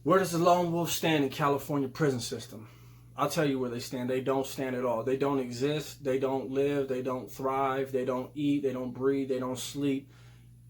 Where does the lone wolf stand in California prison system? I'll tell you where they stand. They don't stand at all. They don't exist. They don't live. They don't thrive. They don't eat. They don't breathe. They don't sleep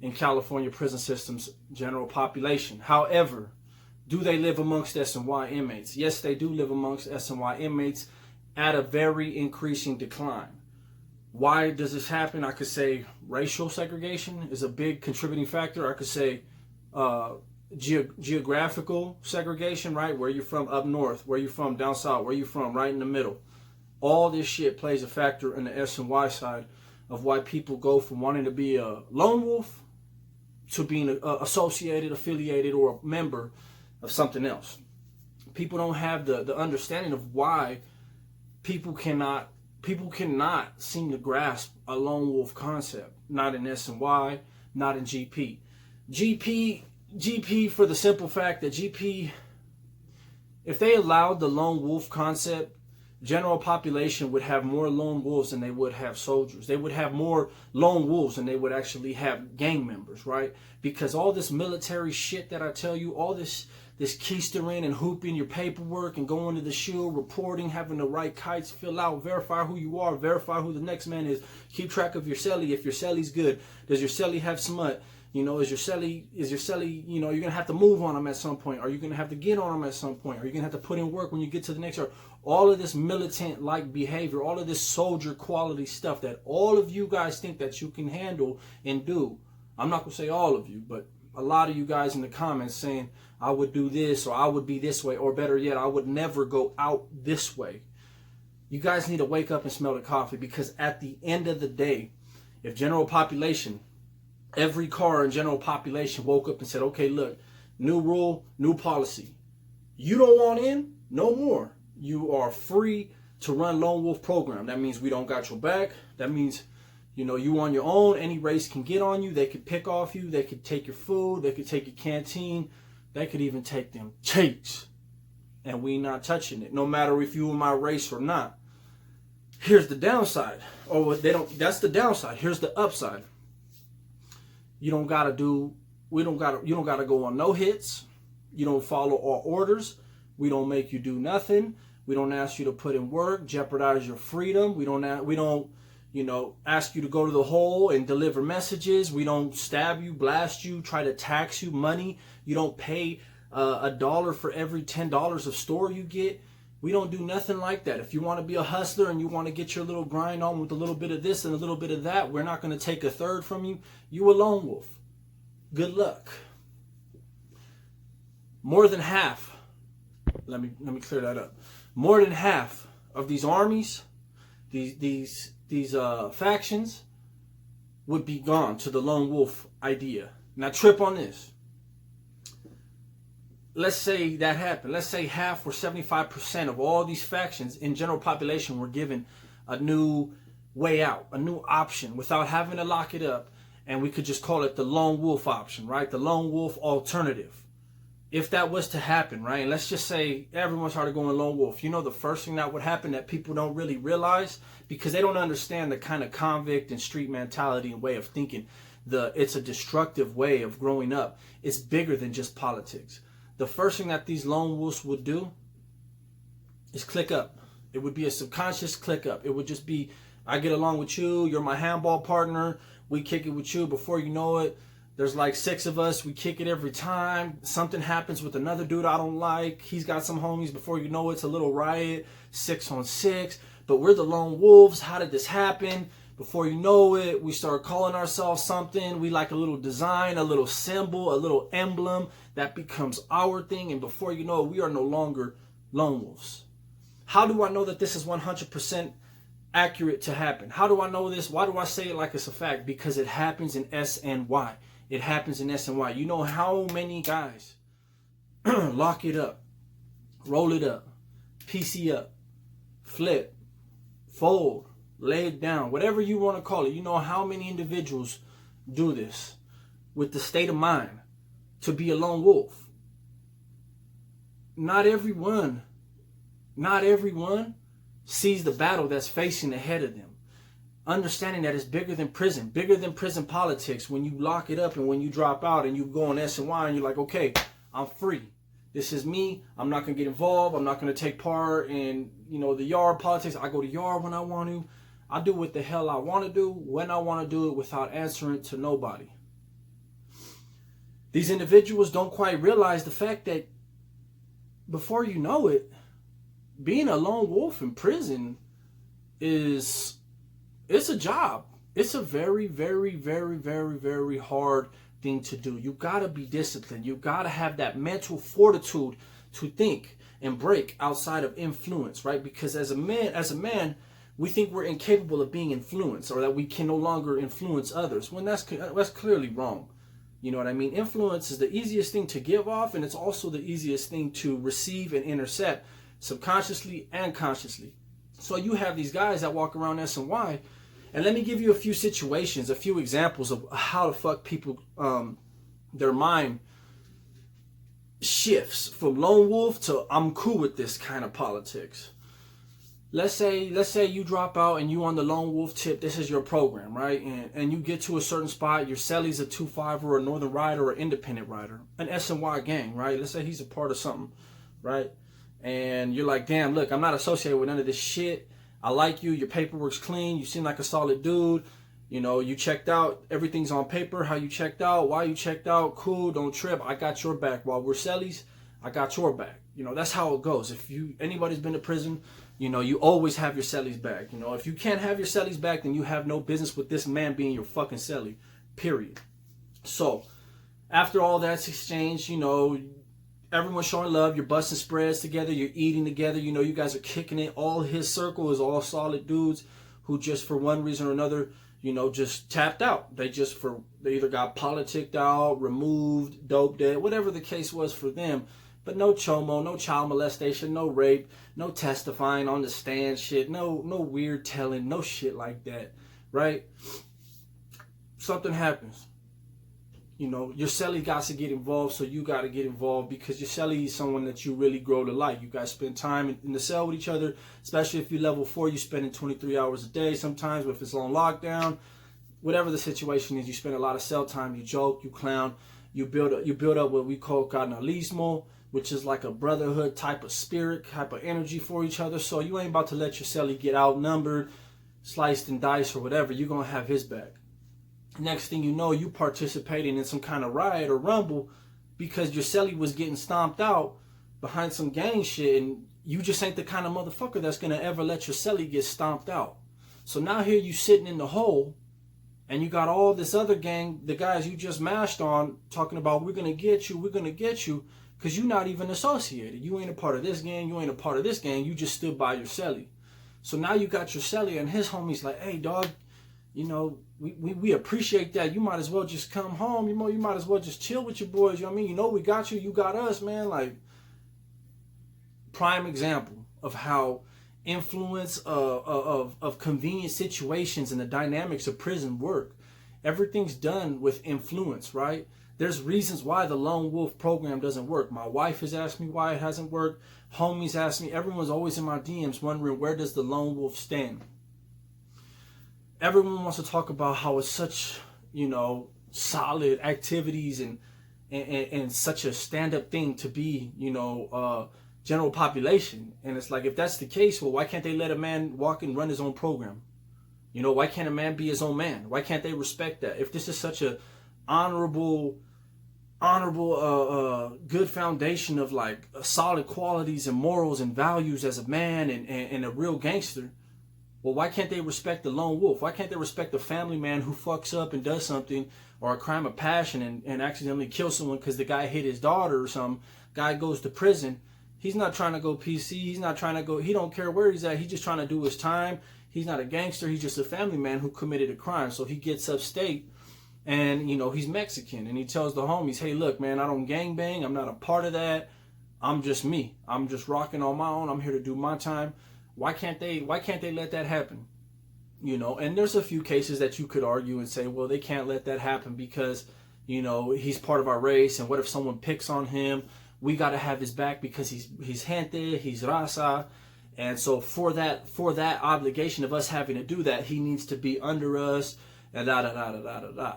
in California prison system's general population. However, do they live amongst S and Y inmates? Yes, they do live amongst S and Y inmates at a very increasing decline. Why does this happen? I could say racial segregation is a big contributing factor. I could say geographical segregation, right? Where you're from up north, where you're from down south, where you're from right in the middle. All this shit plays a factor in the S and Y side of why people go from wanting to be a lone wolf to being associated, affiliated, or a member of something else. People don't have the understanding of why people cannot seem to grasp a lone wolf concept. Not in S and Y, not in GP. GP for the simple fact that GP, if they allowed the lone wolf concept, general population would have more lone wolves than they would have soldiers. They would have more lone wolves than they would actually have gang members, right? Because all this military shit that I tell you, all this keystering and hooping your paperwork and going to the SHU, reporting, having the right kites, fill out, verify who you are, verify who the next man is, keep track of your cellie. If your cellie's good, does your cellie have smut? You know, is your cellie, you know, you're going to have to move on them at some point. Are you going to have to get on them at some point? Are you going to have to put in work when you get to the next yard? All of this militant-like behavior, all of this soldier quality stuff that all of you guys think that you can handle and do. I'm not going to say all of you, but a lot of you guys in the comments saying, I would do this, or I would be this way, or better yet, I would never go out this way. You guys need to wake up and smell the coffee, because at the end of the day, if general population, every car in general population woke up and said, okay, look, new rule, new policy. You don't want in? No more. You are free to run lone wolf program. That means we don't got your back. That means, you know, you on your own. Any race can get on you. They could pick off you. They could take your food. They could take your canteen. They could even take them cakes. And we not touching it, no matter if you were my race or not. Here's the downside. Or they don't, that's the downside. Here's the upside. You don't gotta do, you don't gotta go on no hits. You don't follow our orders. We don't make you do nothing. We don't ask you to put in work, jeopardize your freedom. We don't, you know, ask you to go to the hole and deliver messages. We don't stab you, blast you, try to tax you money. You don't pay $1 for every $10 of store you get. We don't do nothing like that. If you want to be a hustler and you want to get your little grind on with a little bit of this and a little bit of that, we're not going to take a third from you. You a lone wolf. Good luck. More than half, let me clear that up. More than half of these armies, these factions would be gone to the lone wolf idea. Now trip on this. Let's say that happened. Let's say half or 75% of all these factions in general population were given a new way out, a new option without having to lock it up. And we could just call it the lone wolf option, right? The lone wolf alternative. If that was to happen, right? And let's just say everyone started going lone wolf. You know, the first thing that would happen that people don't really realize, because they don't understand the kind of convict and street mentality and way of thinking. It's a destructive way of growing up. It's bigger than just politics. The first thing that these lone wolves would do is click up. It would be a subconscious click up. It would just be, I get along with you. You're my handball partner. We kick it with you. Before you know it, there's like 6 of us. We kick it every time. Something happens with another dude I don't like. He's got some homies. Before you know it, it's a little riot. 6 on 6. But we're the lone wolves. How did this happen? Before you know it, we start calling ourselves something. We like a little design, a little symbol, a little emblem. That becomes our thing. And before you know it, we are no longer lone wolves. How do I know that this is 100% accurate to happen? How do I know this? Why do I say it like it's a fact? Because it happens in S and Y. It happens in S and Y. You know how many guys lock it up, roll it up, PC up, flip, fold, lay it down, whatever you want to call it. You know how many individuals do this with the state of mind to be a lone wolf. Not everyone sees the battle that's facing ahead of them. Understanding that it's bigger than prison politics. When you lock it up and when you drop out and you go on S and Y and you're like, okay, I'm free. This is me. I'm not going to get involved. I'm not going to take part in, the yard politics. I go to yard when I want to. I do what the hell I want to do, when I want to do it, without answering to nobody. These individuals don't quite realize the fact that before you know it, being a lone wolf in prison it's a job. It's a very, very, very, very, very hard thing to do. You gotta be disciplined. You gotta have that mental fortitude to think and break outside of influence, right? Because as a man, we think we're incapable of being influenced, or that we can no longer influence others, when that's clearly wrong. You know what I mean? Influence is the easiest thing to give off, and it's also the easiest thing to receive and intercept, subconsciously and consciously. So you have these guys that walk around S&Y, and let me give you a few situations, a few examples of how the fuck people, their mind shifts from lone wolf to I'm cool with this kind of politics. Let's say you drop out and you on the lone wolf tip. This is your program, right? And you get to a certain spot. Your celly's a 2-5 or a Northern Rider or independent rider, an S&Y gang, right? Let's say he's a part of something, right? And you're like, damn, look, I'm not associated with none of this shit. I like you. Your paperwork's clean. You seem like a solid dude. You checked out. Everything's on paper. How you checked out. Why you checked out. Cool. Don't trip. I got your back. While we're cellies, I got your back. That's how it goes. If anybody's been to prison, you always have your cellies back. If you can't have your cellies back, then you have no business with this man being your fucking celly. Period. So, after all that's exchanged, everyone's showing love. You're busting spreads together. You're eating together. You guys are kicking it. All his circle is all solid dudes who just for one reason or another, just tapped out. They either got politicked out, removed, dope dead, whatever the case was for them. But no chomo, no child molestation, no rape, no testifying on the stand shit, no weird telling, no shit like that, right? Something happens. Your celly got to get involved, so you got to get involved because your celly is someone that you really grow to like. You guys spend time in the cell with each other, especially if you're level 4, you spending 23 hours a day sometimes, if it's on lockdown. Whatever the situation is, you spend a lot of cell time, you joke, you clown, you build up what we call carnalismo, which is like a brotherhood type of spirit, type of energy for each other. So you ain't about to let your celly get outnumbered, sliced and diced or whatever. You're going to have his back. Next thing you know, you participating in some kind of riot or rumble because your celly was getting stomped out behind some gang shit, and you just ain't the kind of motherfucker that's going to ever let your celly get stomped out. So now here you sitting in the hole, and you got all this other gang, the guys you just mashed on, talking about we're going to get you, because you're not even associated. You ain't a part of this gang, you ain't a part of this gang, you just stood by your celly. So now you got your celly and his homies like, hey dog, we appreciate that. You might as well just come home. You might as well just chill with your boys. You know what I mean? We got you. You got us, man. Like, prime example of how influence of convenient situations and the dynamics of prison work. Everything's done with influence, right? There's reasons why the lone wolf program doesn't work. My wife has asked me why it hasn't worked. Homies ask me. Everyone's always in my DMs wondering, where does the lone wolf stand? Everyone wants to talk about how it's such, solid activities and such a stand-up thing to be, general population. And it's like, if that's the case, well, why can't they let a man walk and run his own program? Why can't a man be his own man? Why can't they respect that? If this is such a honorable, good foundation of like solid qualities and morals and values as a man and a real gangster, well, why can't they respect the lone wolf? Why can't they respect the family man who fucks up and does something, or a crime of passion and accidentally kills someone because the guy hit his daughter or something? Guy goes to prison. He's not trying to go PC. He's not trying to go, he don't care where he's at. He's just trying to do his time. He's not a gangster. He's just a family man who committed a crime. So he gets upstate and, he's Mexican. And he tells the homies, hey, look, man, I don't gangbang. I'm not a part of that. I'm just me. I'm just rocking on my own. I'm here to do my time. Why can't they let that happen? And there's a few cases that you could argue and say, well, they can't let that happen because, he's part of our race. And what if someone picks on him? We got to have his back because he's gente, he's raza. And so for that obligation of us having to do that, he needs to be under us and da da da da da da da.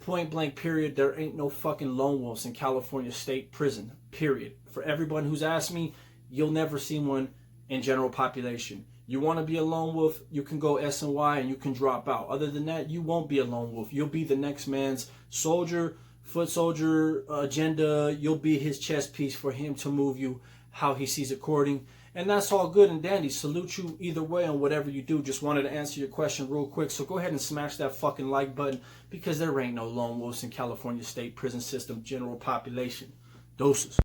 Point blank, period. There ain't no fucking lone wolves in California State Prison, period. For everyone who's asked me, you'll never see one in general population. You want to be a lone wolf, you can go SNY and you can drop out. Other than that, you won't be a lone wolf. You'll be the next man's soldier, foot soldier agenda. You'll be his chess piece for him to move you how he sees according. And that's all good and dandy. Salute you either way on whatever you do. Just wanted to answer your question real quick. So go ahead and smash that fucking like button, because there ain't no lone wolves in California State Prison System general population. Doses.